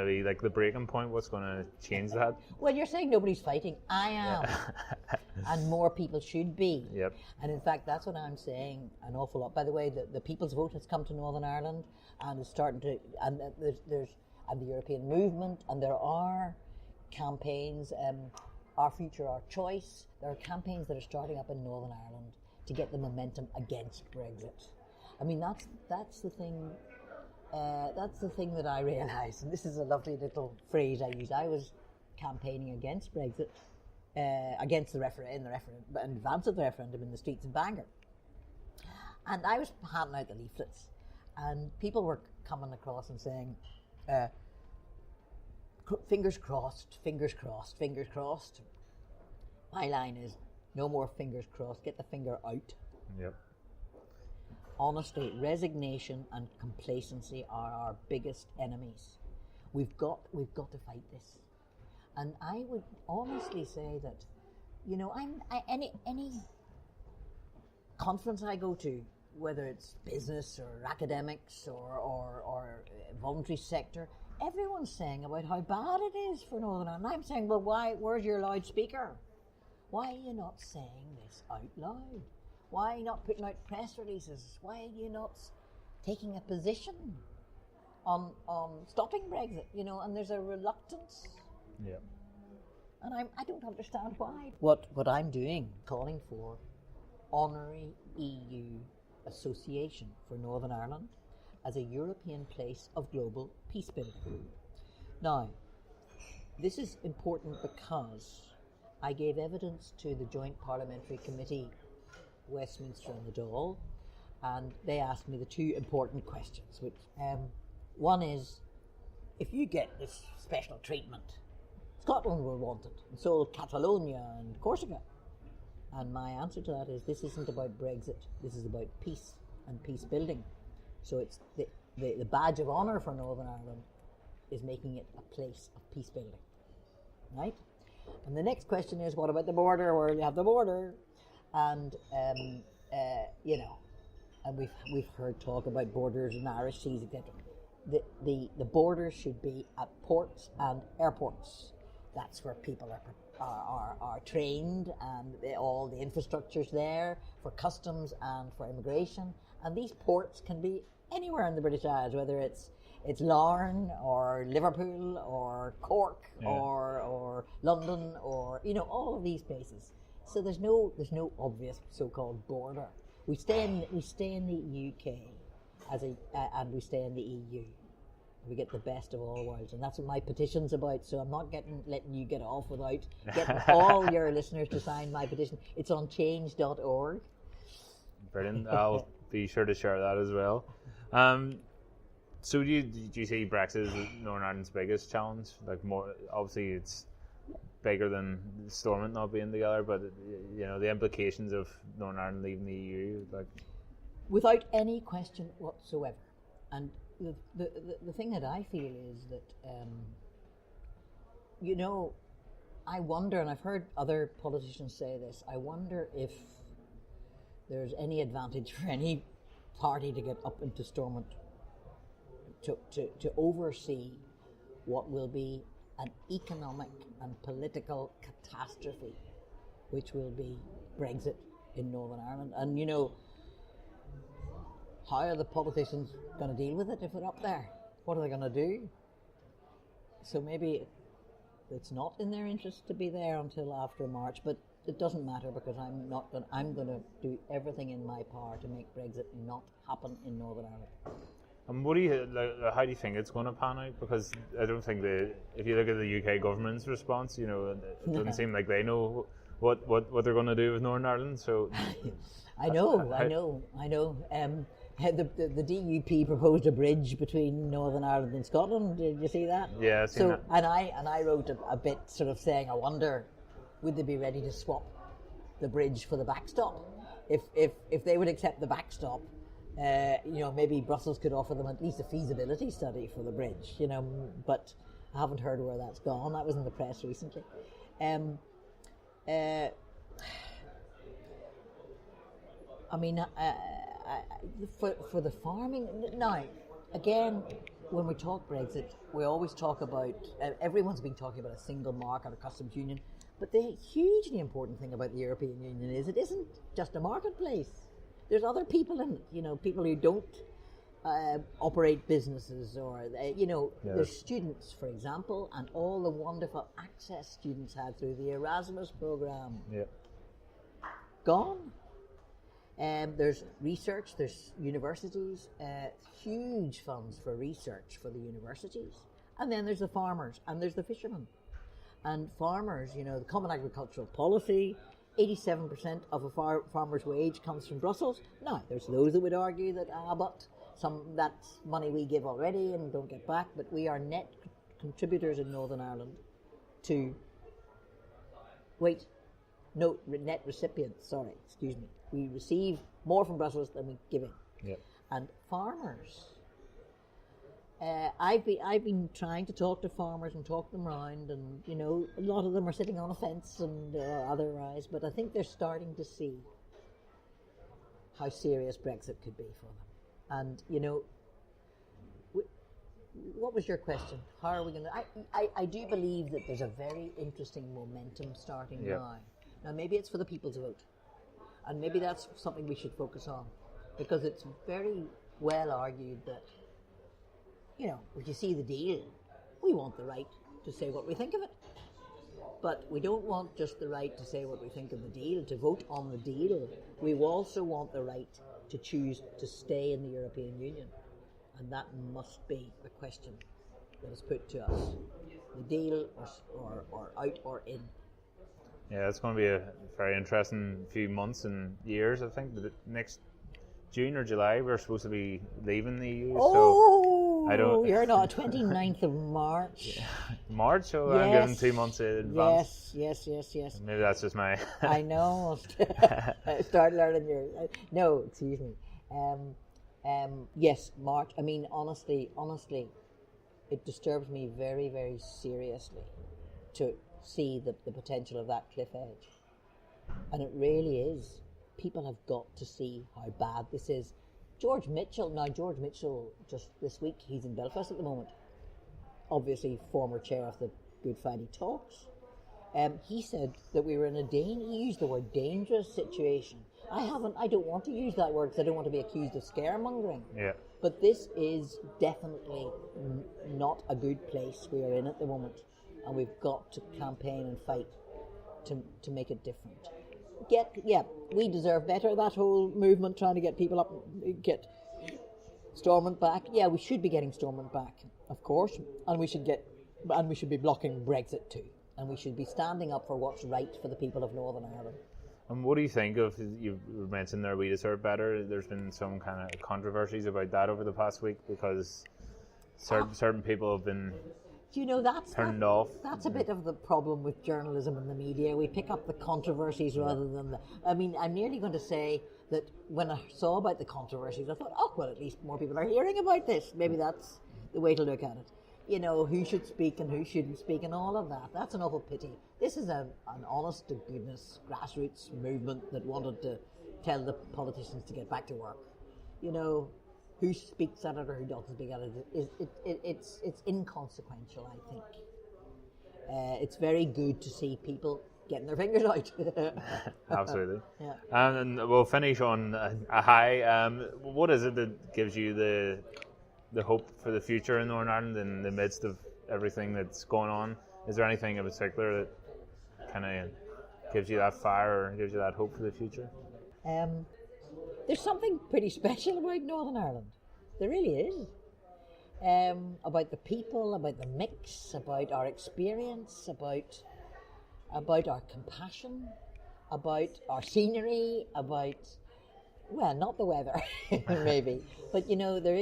be like the breaking point? What's going to change that? Well, you're saying nobody's fighting. I am. And more people should be. Yep. And in fact, that's what I'm saying an awful lot. By the way, the People's Vote has come to Northern Ireland and is starting to, and there's the European movement, and there are campaigns, Our Future, Our Choice. There are campaigns that are starting up in Northern Ireland to get the momentum against Brexit. I mean, that's the thing. That's the thing that I realise, and this is a lovely little phrase I use. I was campaigning against Brexit, against the referendum, in advance of the referendum in the streets in Bangor, and I was handing out the leaflets, and people were coming across and saying, "Fingers crossed, fingers crossed, fingers crossed." My line is, "No more fingers crossed. Get the finger out." Yep. Honestly, resignation and complacency are our biggest enemies. We've got to fight this. And I would honestly say that, any conference I go to, whether it's business or academics or voluntary sector, everyone's saying about how bad it is for Northern Ireland. I'm saying, well, where's your loudspeaker? Why are you not saying this out loud? Why are you not putting out press releases? Why are you not taking a position on stopping Brexit? And there's a reluctance. Yeah. And I don't understand why. What I'm doing, calling for honorary EU association for Northern Ireland as a European place of global peace building. Now, this is important because I gave evidence to the Joint Parliamentary Committee, Westminster and the Dáil, and they asked me the two important questions. Which one is, if you get this special treatment, Scotland will want it, and so will Catalonia and Corsica. And my answer to that is, this isn't about Brexit, this is about peace and peace building. So it's the badge of honour for Northern Ireland is making it a place of peace building, right? And the next question is, what about the border? Where you have the border? And and we've heard talk about borders and Irish seas, etc. The borders should be at ports and airports. That's where people are trained, and all the infrastructure's there for customs and for immigration. And these ports can be anywhere in the British Isles, whether it's Larne or Liverpool or Cork or London or all of these places. So there's no obvious so-called border. We stay in the UK and we stay in the EU. We get the best of all worlds, and that's what my petition's about. So I'm not letting you get off without getting all your listeners to sign my petition. It's on change.org. Brilliant. I'll be sure to share that as well. So do you see Brexit as Northern Ireland's biggest challenge? Like, more obviously it's bigger than Stormont not being together, but the implications of Northern Ireland leaving the EU, like, without any question whatsoever. And the thing that I feel is that I wonder, and I've heard other politicians say this, I wonder if there's any advantage for any party to get up into Stormont to oversee what will be an economic and political catastrophe, which will be Brexit in Northern Ireland. And how are the politicians going to deal with it if they're up there? What are they going to do? So maybe it's not in their interest to be there until after March, but it doesn't matter, because I'm going to do everything in my power to make Brexit not happen in Northern Ireland. And how do you think it's going to pan out? Because I don't think if you look at the UK government's response, it doesn't seem like they know what they're going to do with Northern Ireland. So I know. The DUP proposed a bridge between Northern Ireland and Scotland. Did you see that? Yeah, I've seen that. And I wrote a bit sort of saying, I wonder, would they be ready to swap the bridge for the backstop? If they would accept the backstop, maybe Brussels could offer them at least a feasibility study for the bridge. But I haven't heard where that's gone. That was in the press recently. For the farming, now, again, when we talk Brexit, we always talk about, everyone's been talking about a single market, a customs union, but the hugely important thing about the European Union is it isn't just a marketplace. There's other people in it, people who don't operate businesses, or, there's students, for example, and all the wonderful access students had through the Erasmus program. Yeah. Gone. There's research, there's universities, huge funds for research for the universities. And then there's the farmers and there's the fishermen. And farmers, the Common Agricultural Policy, 87% of a farmer's wage comes from Brussels. Now, there's those that would argue that, but that's money we give already and don't get back, but we are net contributors in Northern Ireland to, net recipients, we receive more from Brussels than we give in. Yep. And farmers, I've been trying to talk to farmers and talk them around, and a lot of them are sitting on a fence and otherwise, but I think they're starting to see how serious Brexit could be for them. And what was your question? How are we going to? I do believe that there's a very interesting momentum starting now. Now maybe it's for the people to vote. And maybe that's something we should focus on, because it's very well argued that, if you see the deal, we want the right to say what we think of it. But we don't want just the right to say what we think of the deal, to vote on the deal. We also want the right to choose to stay in the European Union. And that must be a question that is put to us. The deal or out or in. Yeah, it's going to be a very interesting few months and years. I think the next June or July we're supposed to be leaving the EU. Oh, so I don't. You're not 29th of March. March, so yes. I'm giving 2 months in advance. Yes. Maybe that's just my. I know. Start learning your. No, excuse me. Yes, March. I mean, honestly, it disturbs me very, very seriously to see the potential of that cliff edge. And it really is. People have got to see how bad this is. George Mitchell, just this week, he's in Belfast at the moment. Obviously, former chair of the Good Friday Talks. He said that we were in he used the word dangerous situation. I don't want to use that word because I don't want to be accused of scaremongering. Yeah. But this is definitely not a good place we are in at the moment. And we've got to campaign and fight to make it different. We deserve better, that whole movement trying to get people up, get Stormont back. Yeah, we should be getting Stormont back, of course, and we should be blocking Brexit too. And we should be standing up for what's right for the people of Northern Ireland. And what do you think of, you mentioned there, we deserve better. There's been some kind of controversies about that over the past week because certain people have been turned off. That's a bit of the problem with journalism and the media. We pick up the controversies rather than I'm nearly going to say that when I saw about the controversies, I thought, at least more people are hearing about this. Maybe that's the way to look at it. Who should speak and who shouldn't speak and all of that. That's an awful pity. This is an honest to goodness grassroots movement that wanted to tell the politicians to get back to work. Who speaks at it or who doesn't speak at it, it's inconsequential, I think. It's very good to see people getting their fingers out. Absolutely. Yeah. And we'll finish on a high. What is it that gives you the hope for the future in Northern Ireland in the midst of everything that's going on? Is there anything in particular that kind of gives you that fire or gives you that hope for the future? There's something pretty special about Northern Ireland. There really is. About the people, about the mix, about our experience, about our compassion, about our scenery, about, not the weather, maybe. But, there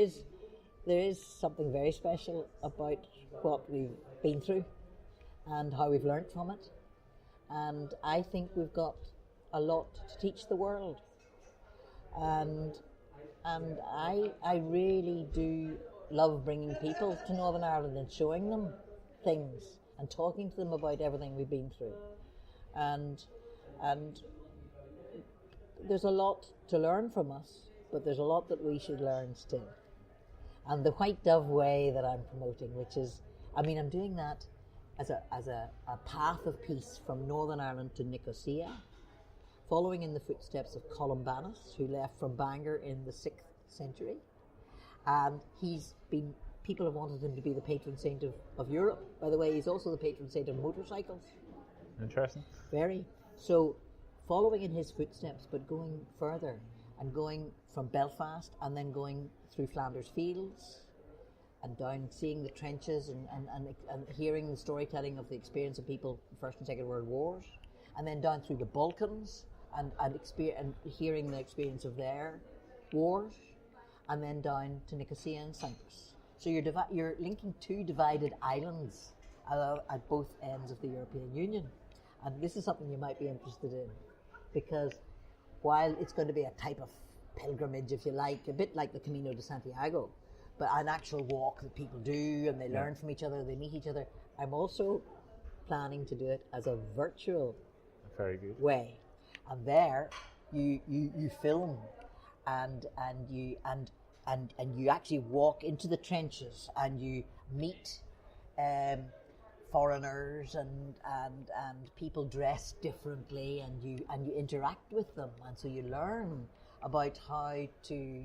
is something very special about what we've been through and how we've learnt from it. And I think we've got a lot to teach the world. And I really do love bringing people to Northern Ireland and showing them things and talking to them about everything we've been through. And there's a lot to learn from us, but there's a lot that we should learn still. And the White Dove Way that I'm promoting, which is, I mean, I'm doing that as a path of peace from Northern Ireland to Nicosia, following in the footsteps of Columbanus, who left from Bangor in the 6th century. And people have wanted him to be the patron saint of Europe. By the way, he's also the patron saint of motorcycles. Interesting. Very. So, following in his footsteps, but going further, and going from Belfast, and then going through Flanders Fields, and down, seeing the trenches, and hearing the storytelling of the experience of people in First and Second World Wars, and then down through the Balkans, and hearing the experience of their wars, and then down to Nicosia and Cyprus. So you're linking two divided islands at both ends of the European Union. And this is something you might be interested in, because while it's going to be a type of pilgrimage, if you like, a bit like the Camino de Santiago, but an actual walk that people do, and they learn from each other, they meet each other, I'm also planning to do it as a virtual way. And there you film and you actually walk into the trenches, and you meet foreigners and people dressed differently, and you interact with them, and so you learn about how to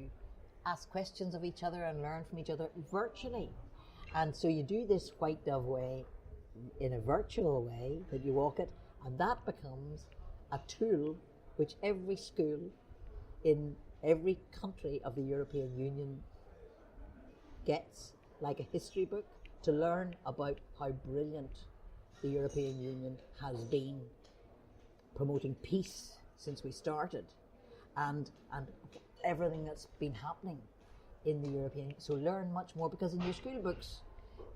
ask questions of each other and learn from each other virtually. And so you do this White Dove Way in a virtual way, that you walk it, and that becomes a tool which every school in every country of the European Union gets, like a history book, to learn about how brilliant the European Union has been promoting peace since we started, and everything that's been happening in the European. So learn much more, because in your school books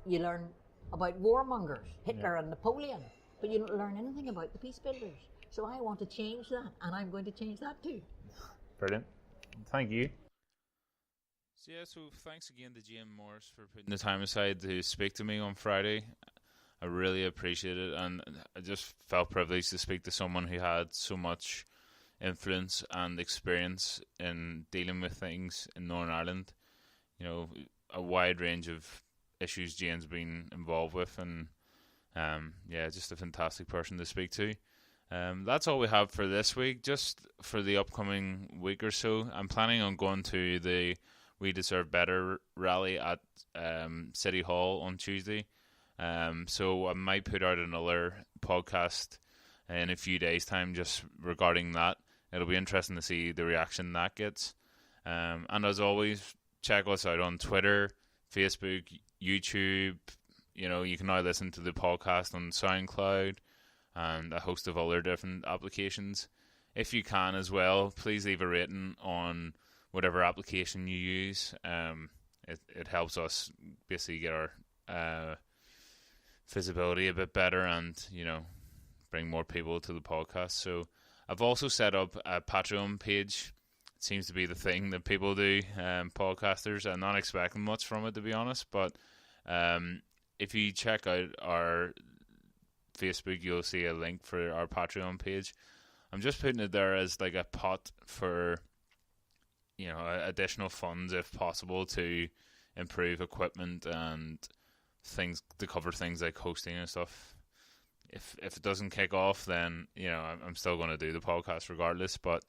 you learn about warmongers, Hitler and Napoleon, but you don't learn anything about the peace builders. So I want to change that, and I'm going to change that too. Brilliant. Thank you. So thanks again to Jane Morrice for putting the time aside to speak to me on Friday. I really appreciate it, and I just felt privileged to speak to someone who had so much influence and experience in dealing with things in Northern Ireland. You know, a wide range of issues Jane's been involved with, and just a fantastic person to speak to. That's all we have for this week. Just for the upcoming week or so, I'm planning on going to the We Deserve Better rally at City Hall on Tuesday. So I might put out another podcast in a few days' time just regarding that. It'll be interesting to see the reaction that gets. And as always, check us out on Twitter, Facebook, YouTube. You know, you can now listen to the podcast on SoundCloud and a host of other different applications. If you can as well, please leave a rating on whatever application you use. It helps us basically get our visibility a bit better, and bring more people to the podcast. So I've also set up a Patreon page. It seems to be the thing that people do, podcasters. I'm not expecting much from it, to be honest, but if you check out our Facebook, you'll see a link for our Patreon page. I'm just putting it there as like a pot for additional funds if possible to improve equipment and things to cover things like hosting and stuff. If it doesn't kick off, then I'm still going to do the podcast regardless. But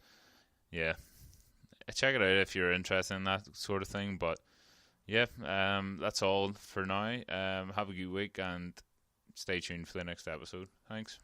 yeah, check it out if you're interested in that sort of thing. But yeah, that's all for now. Have a good week and stay tuned for the next episode. Thanks.